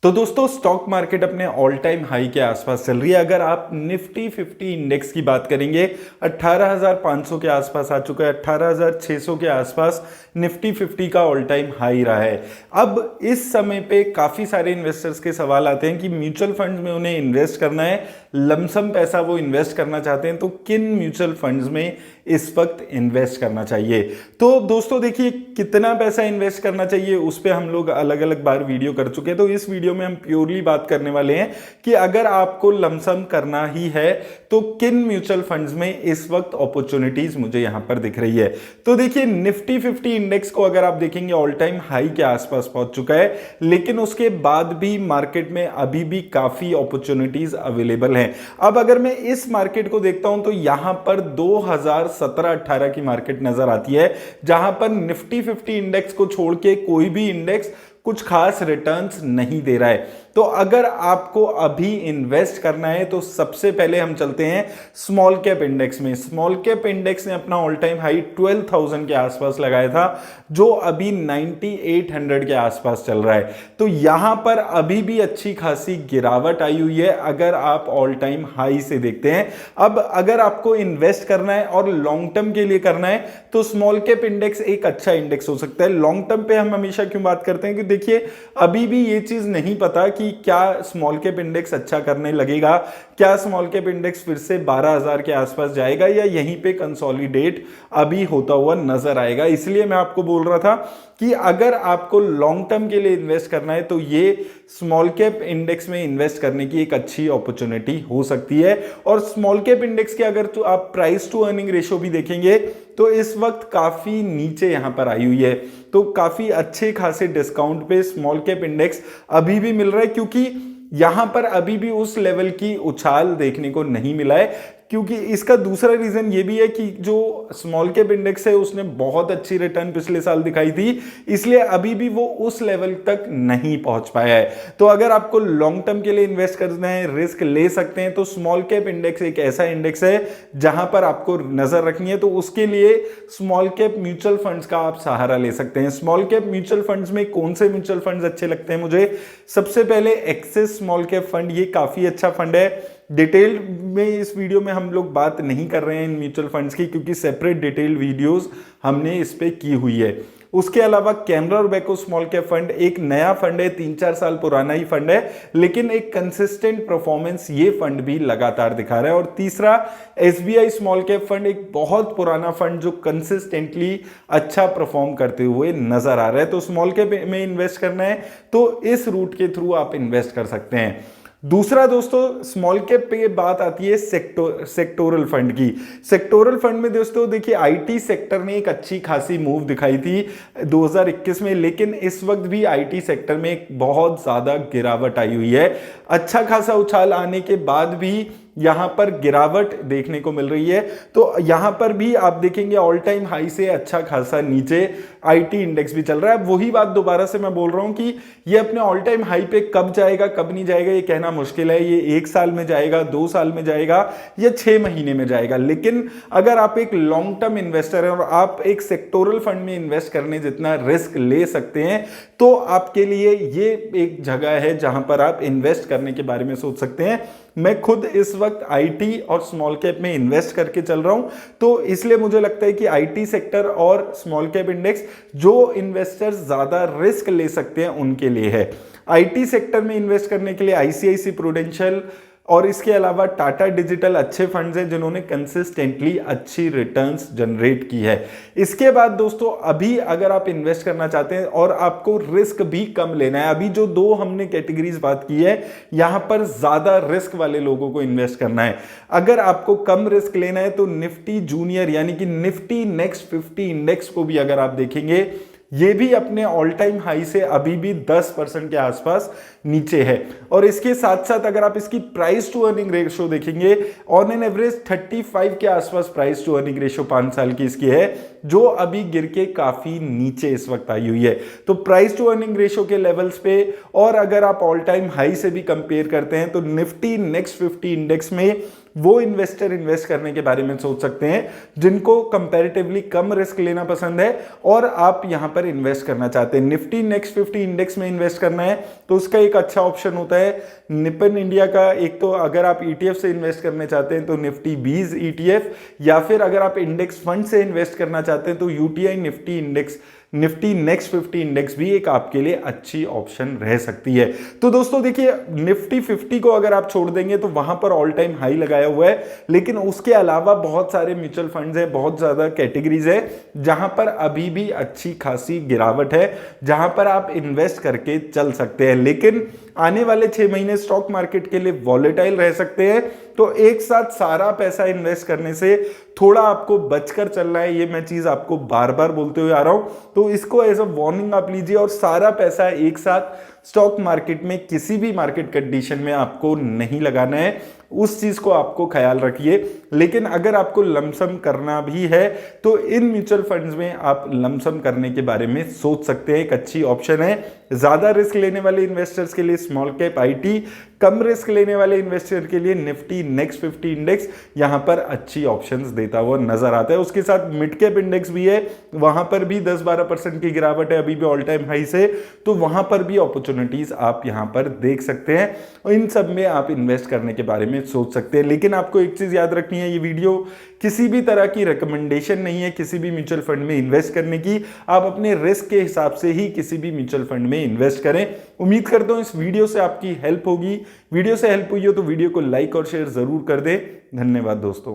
तो दोस्तों stock market अपने ऑल टाइम हाई के आसपास चल रही है। अगर आप निफ्टी 50 इंडेक्स की बात करेंगे 18,500 के आसपास आ चुका है, 18,600 के आसपास निफ्टी 50 का ऑल टाइम हाई रहा है। अब इस समय पे काफी सारे इन्वेस्टर्स के सवाल आते हैं कि म्यूचुअल फंड्स में उन्हें इन्वेस्ट करना है, लमसम पैसा वो इन्वेस्ट करना चाहते हैं, तो किन म्यूचुअल फंड्स में इस वक्त इन्वेस्ट करना चाहिए। तो दोस्तों देखिए, कितना पैसा इन्वेस्ट करना चाहिए उस पर हम लोग अलग अलग बार वीडियो कर चुके हैं। तो इस वीडियो में हम प्योरली बात करने वाले हैं कि अगर आपको लमसम करना ही है तो किन म्यूचुअल फंड्स में इस वक्त अपॉर्चुनिटीज मुझे यहां पर दिख रही है। तो देखिए, निफ्टी 50 इंडेक्स को अगर आप देखेंगे ऑल टाइम हाई के आसपास पहुंच चुका है, लेकिन उसके बाद भी मार्केट में अभी भी काफी अपॉर्चुनिटीज अवेलेबल हैं। अब अगर मैं इस मार्केट को देखता हूं तो यहां पर 2017-18 की मार्केट नजर आती है, जहां पर निफ्टी 50 इंडेक्स को छोड़ के कोई भी इंडेक्स कुछ खास रिटर्न्स नहीं दे रहा है। तो अगर आपको अभी इन्वेस्ट करना है तो सबसे पहले हम चलते हैं स्मॉल कैप इंडेक्स में। स्मॉल कैप इंडेक्स ने अपना ऑल टाइम हाई 12,000 के आसपास लगाया था, जो अभी 9,800 के आसपास चल रहा है। तो यहां पर अभी भी अच्छी खासी गिरावट आई हुई है अगर आप ऑल टाइम हाई से देखते हैं। अब अगर आपको इन्वेस्ट करना है और लॉन्ग टर्म के लिए करना है तो स्मॉल कैप इंडेक्स एक अच्छा इंडेक्स हो सकता है। लॉन्ग टर्म पे हम हमेशा क्यों बात करते हैं कि देखिए, अभी भी ये चीज नहीं पता कि क्या स्मॉल कैप इंडेक्स अच्छा करने लगेगा, क्या स्मॉल कैप इंडेक्स फिर से 12,000 के आसपास जाएगा या यहीं पे कंसोलिडेट अभी होता हुआ नजर आएगा। इसलिए मैं आपको बोल रहा था कि अगर आपको लॉन्ग टर्म के लिए इन्वेस्ट करना है तो ये स्मॉल कैप इंडेक्स में इन्वेस्ट करने की एक अच्छी अपॉर्चुनिटी हो सकती है। और स्मॉल कैप इंडेक्स के अगर तो आप प्राइस टू अर्निंग रेशियो भी देखेंगे तो इस वक्त काफी नीचे यहां पर आई हुई है। तो काफी अच्छे खासे डिस्काउंट पे स्मॉल कैप इंडेक्स अभी भी मिल रहा है, क्योंकि यहां पर अभी भी उस लेवल की उछाल देखने को नहीं मिला है। क्योंकि इसका दूसरा रीजन ये भी है कि जो स्मॉल कैप इंडेक्स है उसने बहुत अच्छी रिटर्न पिछले साल दिखाई थी, इसलिए अभी भी वो उस लेवल तक नहीं पहुंच पाया है। तो अगर आपको लॉन्ग टर्म के लिए इन्वेस्ट करना है, रिस्क ले सकते हैं, तो स्मॉल कैप इंडेक्स एक ऐसा इंडेक्स है जहां पर आपको नजर रखनी है। तो उसके लिए स्मॉल कैप म्यूचुअल फंड्स का आप सहारा ले सकते हैं। स्मॉल कैप म्यूचुअल फंड्स में कौन से म्यूचुअल फंड्स अच्छे लगते हैं मुझे? सबसे पहले एक्सिस स्मॉल कैप फंड, ये काफी अच्छा फंड है। डिटेल में इस वीडियो में हम लोग बात नहीं कर रहे हैं इन म्यूचुअल फंड्स की, क्योंकि सेपरेट डिटेल वीडियोस हमने इस पे की हुई है। उसके अलावा Canara Robeco small cap fund एक नया फंड है, 3-4 साल पुराना ही फंड है, लेकिन एक कंसिस्टेंट परफॉर्मेंस ये फंड भी लगातार दिखा रहा है। और तीसरा एसबीआई स्मॉल कैप फंड, एक बहुत पुराना फंड जो कंसिस्टेंटली अच्छा परफॉर्म करते हुए नजर आ रहा है। तो स्मॉल कैप में इन्वेस्ट करना है तो इस रूट के थ्रू आप इन्वेस्ट कर सकते हैं। दूसरा दोस्तों, स्मॉल कैप पे बात आती है सेक्टोरल फंड की। सेक्टोरल फंड में दोस्तों देखिए, आईटी सेक्टर ने एक अच्छी खासी मूव दिखाई थी 2021 में, लेकिन इस वक्त भी आईटी सेक्टर में एक बहुत ज्यादा गिरावट आई हुई है। अच्छा खासा उछाल आने के बाद भी यहां पर गिरावट देखने को मिल रही है। तो यहां पर भी आप देखेंगे ऑल टाइम हाई से अच्छा खासा नीचे आईटी इंडेक्स भी चल रहा है। अब वही बात दोबारा से मैं बोल रहा हूं कि ये अपने ऑल टाइम हाई पे कब जाएगा कब नहीं जाएगा ये कहना मुश्किल है। ये 1 साल में जाएगा, 2 साल में जाएगा या 6 महीने में जाएगा। लेकिन अगर आप एक लॉन्ग टर्म इन्वेस्टर हैं और आप एक सेक्टोरल फंड में इन्वेस्ट करने जितना रिस्क ले सकते हैं, तो आपके लिए ये एक जगह है जहां पर आप इन्वेस्ट करने के बारे में सोच सकते हैं। मैं खुद इस वक्त आईटी और स्मॉल कैप में इन्वेस्ट करके चल रहा हूं, तो इसलिए मुझे लगता है कि आईटी सेक्टर और स्मॉल कैप इंडेक्स जो इन्वेस्टर्स ज्यादा रिस्क ले सकते हैं उनके लिए है। आईटी सेक्टर में इन्वेस्ट करने के लिए आईसीआईसी प्रूडेंशियल और इसके अलावा टाटा डिजिटल अच्छे फंड्स हैं जिन्होंने कंसिस्टेंटली अच्छी रिटर्न्स जनरेट की है। इसके बाद दोस्तों, अभी अगर आप इन्वेस्ट करना चाहते हैं और आपको रिस्क भी कम लेना है, अभी जो 2 हमने कैटेगरीज बात की है, यहां पर ज्यादा रिस्क वाले लोगों को इन्वेस्ट करना है। अगर आपको कम रिस्क लेना है तो निफ्टी जूनियर यानी कि निफ्टी नेक्स्ट 50 इंडेक्स को भी अगर आप देखेंगे, ये भी अपने ऑल टाइम हाई से अभी भी 10% के आसपास नीचे है। और इसके साथ साथ अगर आप इसकी प्राइस टू अर्निंग रेशियो देखेंगे, ऑन एन एवरेज 35 के आसपास प्राइस टू अर्निंग रेशियो 5 साल की इसकी है, जो अभी गिर के काफी नीचे इस वक्त आई हुई है। तो प्राइस टू अर्निंग रेशियो के लेवल्स पे और अगर आप ऑल टाइम हाई से भी कंपेयर करते हैं तो निफ्टी नेक्स्ट 50 इंडेक्स में वो इन्वेस्टर इन्वेस्ट करने के बारे में सोच सकते हैं जिनको कंपैरेटिवली कम रिस्क लेना पसंद है और आप यहां पर इन्वेस्ट करना चाहते हैं। निफ्टी नेक्स्ट 50 इंडेक्स में इन्वेस्ट करना है तो उसका एक अच्छा ऑप्शन होता है निपन इंडिया का। एक तो अगर आप ETF से इन्वेस्ट करना चाहते हैं तो निफ्टी 20 ETF, या फिर अगर आप इंडेक्स फंड से इन्वेस्ट करना चाहते हैं तो UTI निफ्टी नेक्स्ट 50 इंडेक्स भी एक आपके लिए अच्छी ऑप्शन रह सकती है। तो दोस्तों देखिए, निफ्टी 50 को अगर आप छोड़ देंगे तो वहां पर ऑल टाइम हाई लगाया हुआ है, लेकिन उसके अलावा बहुत सारे म्यूचुअल फंड्स है, बहुत ज्यादा कैटेगरीज है जहां पर अभी भी अच्छी खासी गिरावट है, जहां पर आप इन्वेस्ट करके चल सकते हैं। लेकिन आने वाले 6 महीने स्टॉक मार्केट के लिए वॉलेटाइल रह सकते हैं, तो एक साथ सारा पैसा इन्वेस्ट करने से थोड़ा आपको बचकर चलना है। ये मैं चीज आपको बार बार बोलते हुए आ रहा हूं, तो इसको एज अ वार्निंग आप लीजिए और सारा पैसा एक साथ स्टॉक मार्केट में किसी भी मार्केट कंडीशन में आपको नहीं लगाना है, उस चीज को आपको ख्याल रखिए। लेकिन अगर आपको लमसम करना भी है तो इन म्यूचुअल फंड्स में आप लमसम करने के बारे में सोच सकते हैं, एक अच्छी ऑप्शन है। ज्यादा रिस्क लेने वाले इन्वेस्टर्स के लिए small cap IT, come risk लेने वाले इन्वेस्टर के लिए निफ्टी नेक्स्ट 50 इंडेक्स यहां पर अच्छी ऑप्शंस देता हुआ नजर आता है। उसके साथ मिड कैप इंडेक्स भी है, वहां पर भी 10-12% की गिरावट है अभी भी ऑल टाइम हाई से, तो वहां पर भी अपॉर्चुनिटीज आप यहां पर देख सकते हैं और इन सब में आप इन्वेस्ट करने के बारे में सोच सकते हैं। लेकिन आपको एक चीज याद रखनी है, ये वीडियो किसी भी तरह की रिकमेंडेशन नहीं है किसी भी म्यूचुअल फंड में इन्वेस्ट करने की। आप अपने रिस्क के हिसाब से ही किसी भी म्यूचुअल फंड में इन्वेस्ट करें। उम्मीद करता हूं इस वीडियो से आपकी हेल्प होगी। वीडियो से हेल्प हुई हो तो वीडियो को लाइक और शेयर जरूर कर दें। धन्यवाद दोस्तों।